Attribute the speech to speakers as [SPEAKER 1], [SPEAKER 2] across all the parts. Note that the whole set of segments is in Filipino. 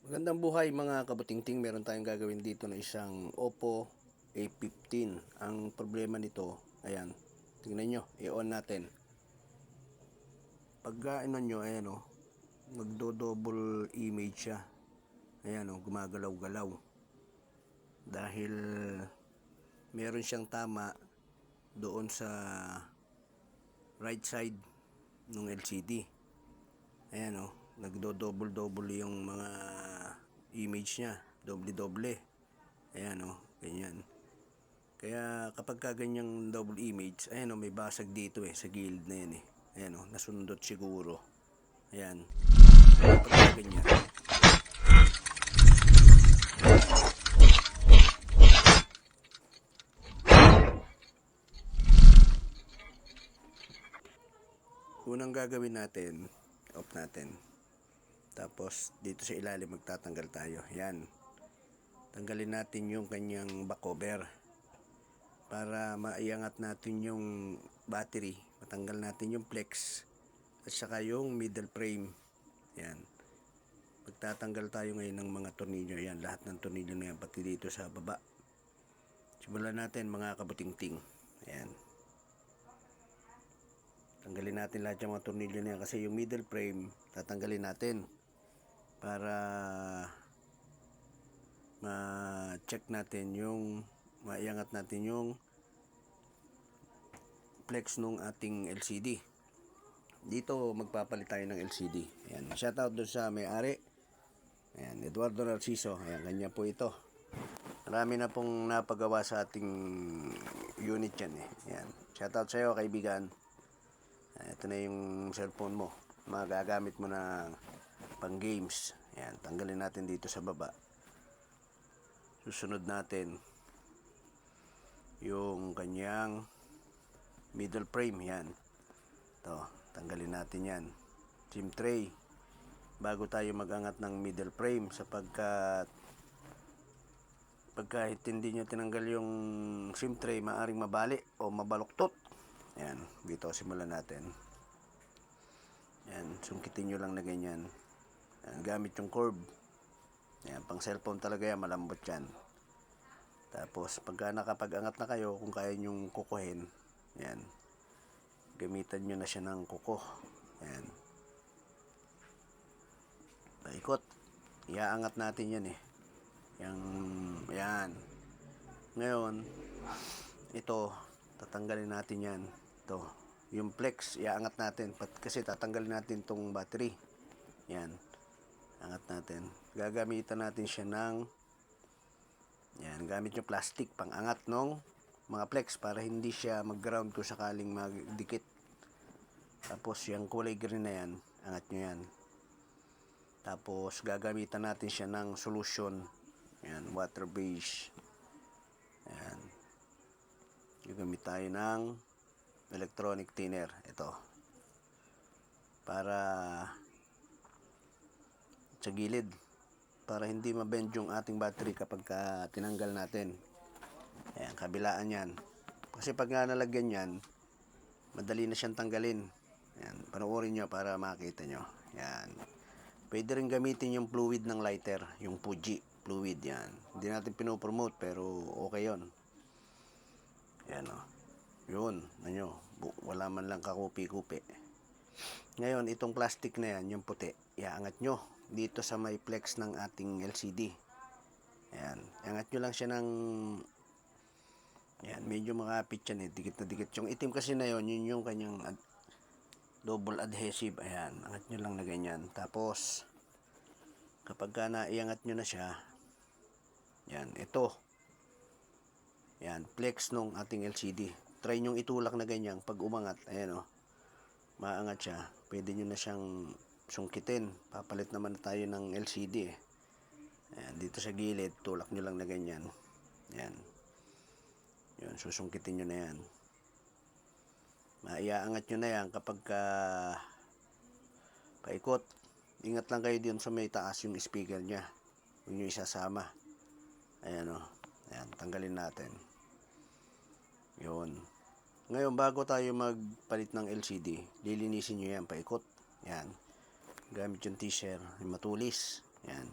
[SPEAKER 1] Magandang buhay mga kabutingting, meron tayong gagawin dito na isang Oppo A15. Ang problema nito, ayan, tingnan nyo, i-on natin. Pagka inon nyo, ayan o, nagdo-double image siya. Ayan o, gumagalaw-galaw. Dahil meron siyang tama doon sa right side ng LCD. Ayan o, nagdo-double-double yung mga image niya, doble-doble. Ayan o, ganyan. Kaya kapag ka ganyang double image, ayan o, may basag dito sa gilid na yan Ayan o, nasundot siguro. Ayan. Kapag ka ganyan. Unang gagawin natin, off natin. Tapos dito sa ilalim magtatanggal tayo. Ayan. Tanggalin natin yung kanyang back cover para maiangat natin yung battery. Matanggal natin yung flex at saka yung middle frame. Ayan. Magtatanggal tayo ngayon ng mga tornilyo. Ayan, lahat ng tornilyo na yan, pati dito sa baba. Simulan natin mga kabutingting. Ayan. Tanggalin natin lahat yung mga tornilyo na yan kasi yung middle frame tatanggalin natin para ma-check natin yung maiangat natin yung flex nung ating LCD. Dito magpapalit tayo ng LCD. Ayan, shoutout doon sa may-ari. Ayan, Eduardo Narciso. Ayan, ganyan po ito. Marami na pong napagawa sa ating unit yan Ayan, shoutout sa iyo kaibigan. Ito na yung cellphone mo. Magagamit mo na pang games. Ayan, tanggalin natin dito sa baba. Susunod natin yung kanyang middle frame. Yan. Ito, tanggalin natin yan. SIM tray. Bago tayo magangat ng middle frame sapagkat pagka hindi nyo tinanggal yung SIM tray, maaring mabali o mabaluktot. Yan, dito simulan natin. Yan, sungkitin nyo lang na ganyan. Yan, gamit yung curve. Yan, pang cellphone talaga yan, malambot yan. Tapos pagka nakapag-angat na kayo, kung kaya nyong kukuhin, yan, gamitan nyo na siya ng kuko. Yan, paikot, iaangat natin yan yan. Ngayon ito, tatanggalin natin yan. Ito, yung flex, iaangat natin kasi tatanggalin natin tong battery. Yan, angat natin. Gagamitan natin siya ng yan, gamit yung plastic pang angat nung mga flex para hindi siya mag-ground kung sakaling magdikit. Tapos yung kulay green na yan, angat nyo yan. Tapos gagamitan natin siya ng solution. Yan, water base. Yan. Gagamit tayo ng electronic thinner. Ito. Para sa gilid. Para hindi mabend yung ating battery kapag tinanggal natin. Ayan, kabilaan yan. Kasi pag nga nalagyan yan, madali na siyang tanggalin. Ayan, panoorin nyo para makita nyo. Ayan. Pwede rin gamitin yung fluid ng lighter, yung Fuji fluid yan. Hindi natin pinopromote pero okay yon. Ayan o. Yun, wala man lang kakupi-kupi. Ngayon, itong plastic na yan, yung puti, iaangat nyo dito sa may flex ng ating LCD. Ayan, iangat nyo lang siya ng ayan, medyo makapit yan dikit na dikit. Yung itim kasi na yun yung kanyang double adhesive. Ayan, angat nyo lang na ganyan. Tapos kapag naiangat nyo na siya, yan, ito yan, flex nung ating LCD. Try nyong itulak na ganyan. Pag umangat, ayan maangat siya. Pwede nyo na siyang sungkitin. Papalit naman na tayo ng LCD Ayan, dito sa gilid, tulak nyo lang na ganyan. Ayan. Yun, susungkitin nyo na yan. Maiaangat nyo na yan kapag paikot. Ingat lang kayo din sa may taas yung speaker nya. Huwag nyo isasama. Ayan Ayan, tanggalin natin. Yun. Ngayon, bago tayo magpalit ng LCD, lilinisin nyo yan, paikot. Yan. Gamit yung t-shirt, yung matulis. Yan.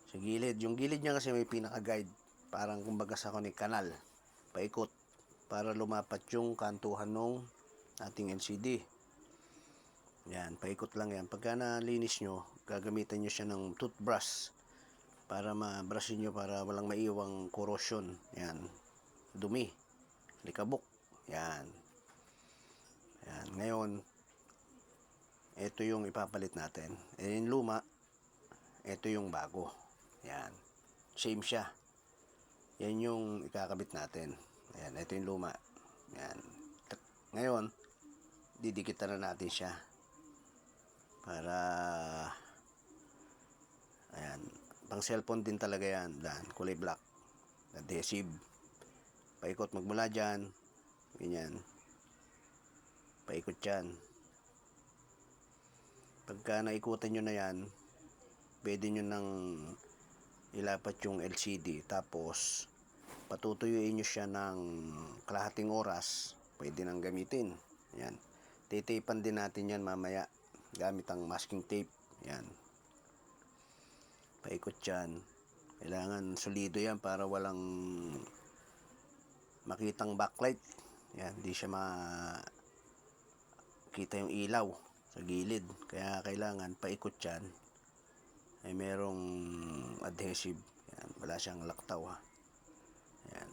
[SPEAKER 1] Sa gilid. Yung gilid niya kasi may pinaka-guide. Parang kumbaga sa kanal. Paikot. Para lumapat yung kantuhan ng ating LCD. Yan. Paikot lang yan. Pagka nalinis nyo, gagamitan nyo siya ng toothbrush. Para ma-brushin nyo para walang maiwang corrosion. Yan. Dumi. Likabok. Yan. Yan. Ngayon, ito yung ipapalit natin. Yung luma, ito yung bago. Yan. Same siya. Yan yung ikakabit natin. Ayan, ito yung luma. Yan. Ngayon, didikitan na natin siya. Para, ayan, pang cellphone din talaga yan. Dan, kulay black. Adhesive. Paikot magmula dyan. Ganyan. Paikot yan. Pagka naikutan nyo na yan, pwede nyo nang ilapat yung LCD. Tapos, patutuyuin nyo siya ng kalahating oras. Pwede nang gamitin. Yan. Titipan din natin yan mamaya. Gamit ang masking tape. Yan. Paikot yan. Kailangan solido yan para walang makitang backlight. Yan. Hindi siya makita yung ilaw sa gilid. Kaya kailangan paikot yan. Ay merong adhesive. Yan. Wala siyang laktaw ha. Yan.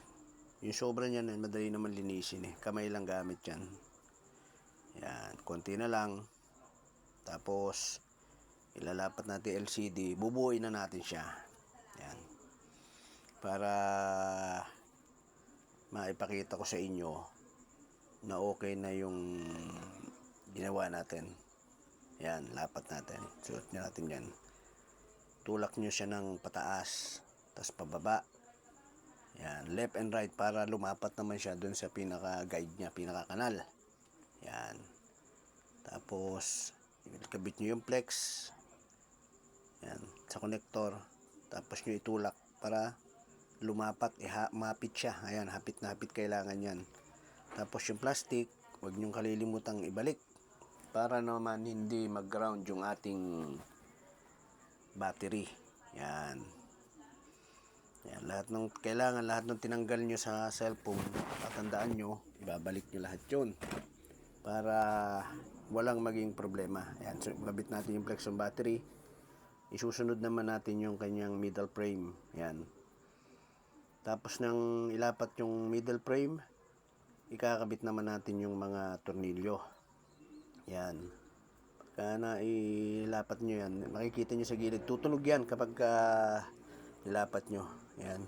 [SPEAKER 1] Yung sobra niyan, madali naman linisin eh. Kamay lang gamit yan. Yan. Konti na lang. Tapos, ilalapat natin LCD. Bubuuin na natin siya. Yan. Para maipakita ko sa inyo na okay na yung ginawa natin. Yan. Lapat natin. Suot natin yan. Tulak nyo siya ng pataas. Tapos pababa. Yan. Left and right para lumapat naman siya dun sa pinaka-guide niya. Pinaka-kanal. Yan. Tapos, kabit nyo yung flex. Yan. Sa connector. Tapos nyo itulak para lumapat. Mapit siya. Ayan. Hapit na hapit kailangan yan. Tapos yung plastic, huwag nyo kalilimutang ibalik. Para naman hindi mag-ground yung ating battery. Yan. Yan. Kailangan lahat ng tinanggal nyo sa cellphone, tatandaan nyo, ibabalik nyo lahat yun. Para walang maging problema. Yan. So, kabit natin yung flexion battery. Isusunod naman natin yung kanyang middle frame. Yan. Tapos nang ilapat yung middle frame, ikakabit naman natin yung mga tornilyo. Yan. Pagka na ilapat nyo yan, makikita nyo sa gilid. Tutunog yan kapag ilapat nyo. Yan.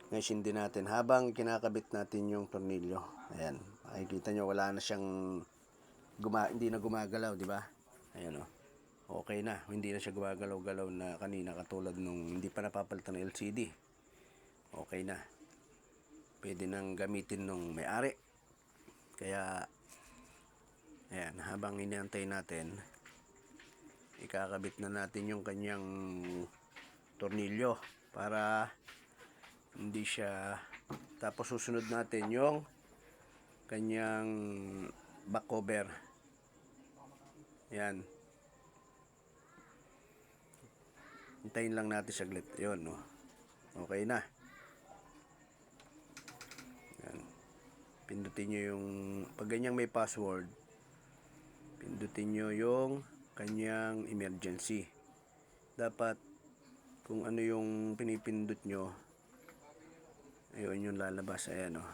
[SPEAKER 1] Ngayon din natin. Habang kinakabit natin yung tornilyo. Ayan. Makikita nyo wala na siyang hindi na gumagalaw, di ba? Ayan o. Okay na. Hindi na siya gumagalaw-galaw na kanina katulad nung hindi pa napapalitan ng LCD. Okay na. Pwede nang gamitin nung may-ari. Kaya ayan, habang inaantay natin, ikakabit na natin yung kanyang tornilyo para hindi siya. Tapos susunod natin yung kanyang back cover. Yan. Hintayin lang natin saglit. Yun, no? Okay na. Yan. Pindutin nyo yung, pag ganyang may password, pindutin nyo yung kanyang emergency. Dapat kung ano yung pinipindot nyo, ayun yung lalabas. Ayan o.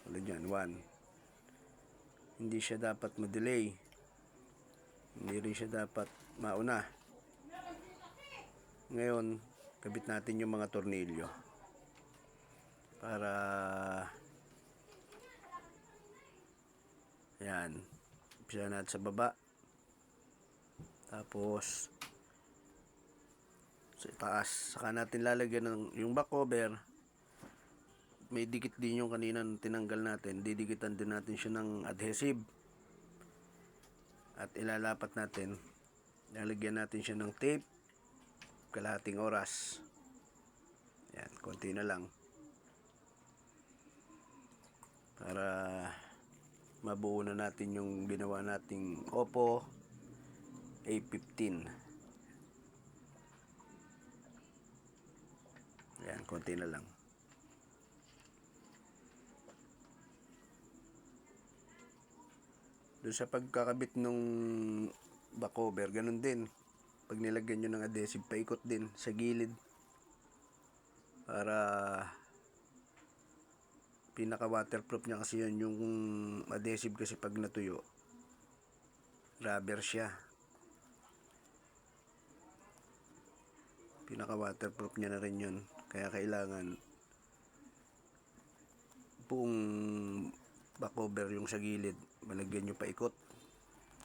[SPEAKER 1] Ulit dyan. 1. Hindi siya dapat ma-delay. Hindi rin siya dapat mauna. Ngayon, kabit natin yung mga tornilyo. Para ayan. Umpisa natin sa baba. Tapos sa taas. Saka natin lalagyan ng yung back cover. May dikit din yung kanina tinanggal natin. Didikitan din natin siya ng adhesive. At ilalapat natin. Lalagyan natin siya ng tape. Kalahating oras. Yan, konti na lang. Para mabuo na natin yung ginawa nating Oppo A15. konti na lang. Doon sa pagkakabit nung back cover, ganun din. Pag nilagyan nyo ng adhesive, paikot din sa gilid para pinaka waterproof niya kasi yun. Yung adhesive kasi pag natuyo, rubber siya. Pinaka waterproof niya na rin yun, kaya kailangan buong back cover yung sa gilid malagyan nyo paikot.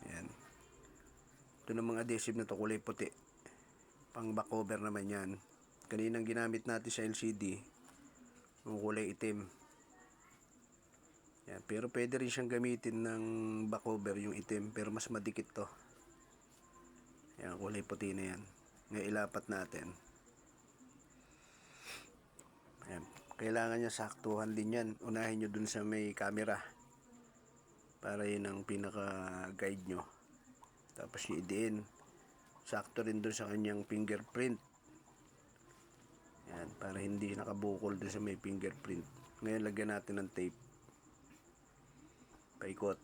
[SPEAKER 1] Ayan. Ito namang adhesive na to, kulay puti, pang back cover naman yan. Kaninang ginamit natin sa LCD yung kulay itim. Yan. Pero pwede rin siyang gamitin ng back cover yung itim, pero mas madikit to. Yan, kulay puti na yan. Ngayon ilapat natin. Ayan. Kailangan niya saktuhan din yan. Unahin nyo dun sa may camera para yun ang pinaka guide nyo. Tapos yung idiin, sakto rin dun sa kanyang fingerprint. Yan, para hindi nakabukol dun sa may fingerprint. Ngayon lagyan natin ng tape, paikot,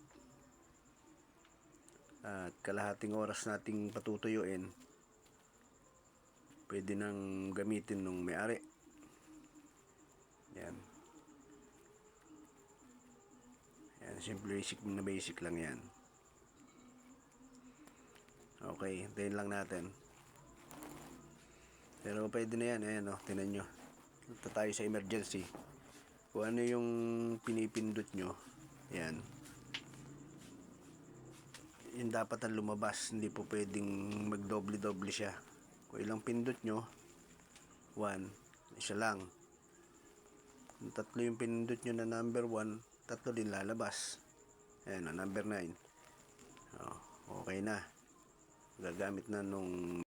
[SPEAKER 1] at kalahating oras nating patutuyuin. Pwede nang gamitin nung may-ari. Yan. Yan, simple basic lang yan. Okay, hintayin lang natin. Pero pwede na yan. Ayan, tinan nyo. Ito tayo sa emergency. Kung ano yung pinipindot nyo, yan, yung dapat ang lumabas. Hindi po pwedeng magdoble-doble siya. Kung ilang pindot nyo, 1, isa lang. Kung tatlo yung pinindot nyo na number 1, tatlo din lalabas. Ayan, number 9. Okay na. Gagamit na nung